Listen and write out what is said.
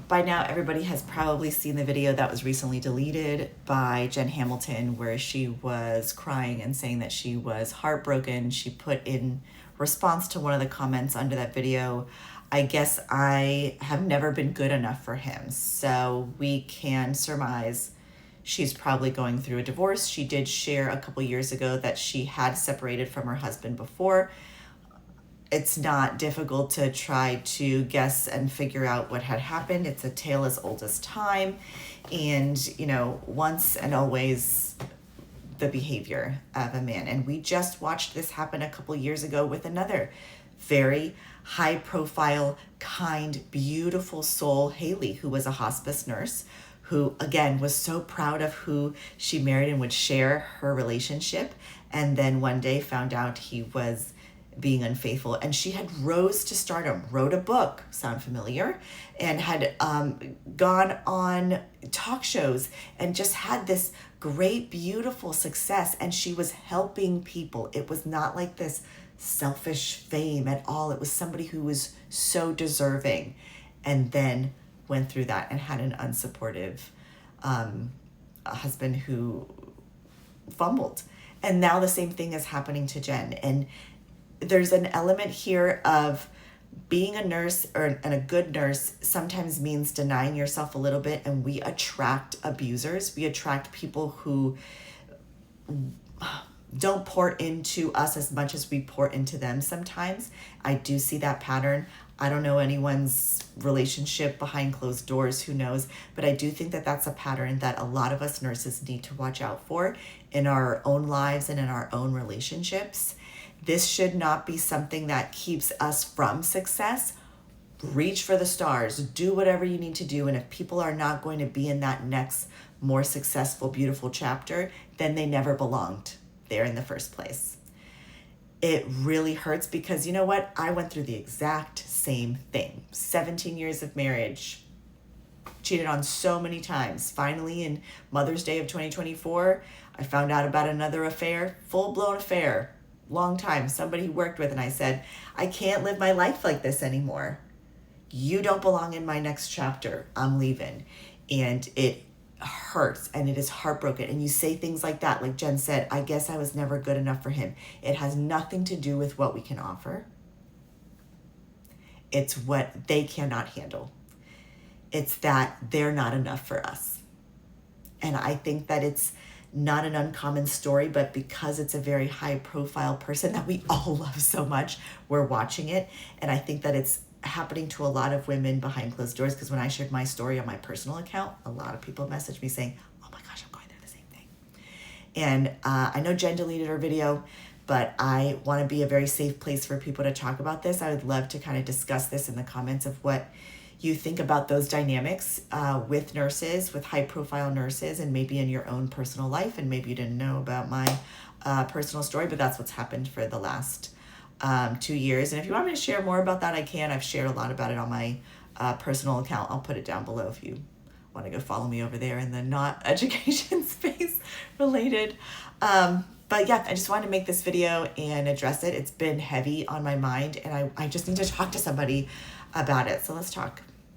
By now, everybody has probably seen the video that was recently deleted by Jen Hamilton, where she was crying and saying that she was heartbroken. She put in response to one of the comments under that video, "I guess I have never been good enough for him." So we can surmise she's probably going through a divorce. She did share a couple years ago that she had separated from her husband before. It's not difficult to try to guess and figure out what had happened. It's a tale as old as time. And, once and always the behavior of a man. And we just watched this happen a couple years ago with another very high profile, kind, beautiful soul, Haley, who was a hospice nurse, who again was so proud of who she married and would share her relationship. And then one day found out he was being unfaithful, and she had rose to stardom, wrote a book, sound familiar, and had gone on talk shows and just had this great, beautiful success, and she was helping people. It was not like this selfish fame at all. It was somebody who was so deserving, and then went through that and had an unsupportive husband who fumbled. And now the same thing is happening to Jen. And there's an element here of being a nurse and a good nurse sometimes means denying yourself a little bit, and we attract abusers. We attract people who don't pour into us as much as we pour into them sometimes. I do see that pattern. I don't know anyone's relationship behind closed doors, who knows, but I do think that that's a pattern that a lot of us nurses need to watch out for in our own lives and in our own relationships. This should not be something that keeps us from success. Reach for the stars, do whatever you need to do. And if people are not going to be in that next more successful, beautiful chapter, then they never belonged there in the first place. It really hurts because you know what? I went through the exact same thing. 17 years of marriage, cheated on so many times. Finally, in Mother's Day of 2024, I found out about another affair, full-blown affair. Long time, somebody he worked with, and I said, I can't live my life like this anymore. You don't belong in my next chapter. I'm leaving. And it hurts and it is heartbroken. And you say things like that, like Jen said, I guess I was never good enough for him. It has nothing to do with what we can offer. It's what they cannot handle. It's that they're not enough for us. And I think that it's not an uncommon story, but because it's a very high profile person that we all love so much, we're watching it. And I think that it's happening to a lot of women behind closed doors, because when I shared my story on my personal account, a lot of people messaged me saying, oh my gosh, I'm going through the same thing. And I know Jen deleted her video, but I want to be a very safe place for people to talk about this. I would love to kind of discuss this in the comments of what you think about those dynamics with nurses, with high profile nurses, and maybe in your own personal life. And maybe you didn't know about my personal story, but that's what's happened for the last 2 years. And if you want me to share more about that, I can. I've shared a lot about it on my personal account. I'll put it down below if you want to go follow me over there in the not education space related. But yeah, I just wanted to make this video and address it. It's been heavy on my mind, and I just need to talk to somebody about it. So let's talk.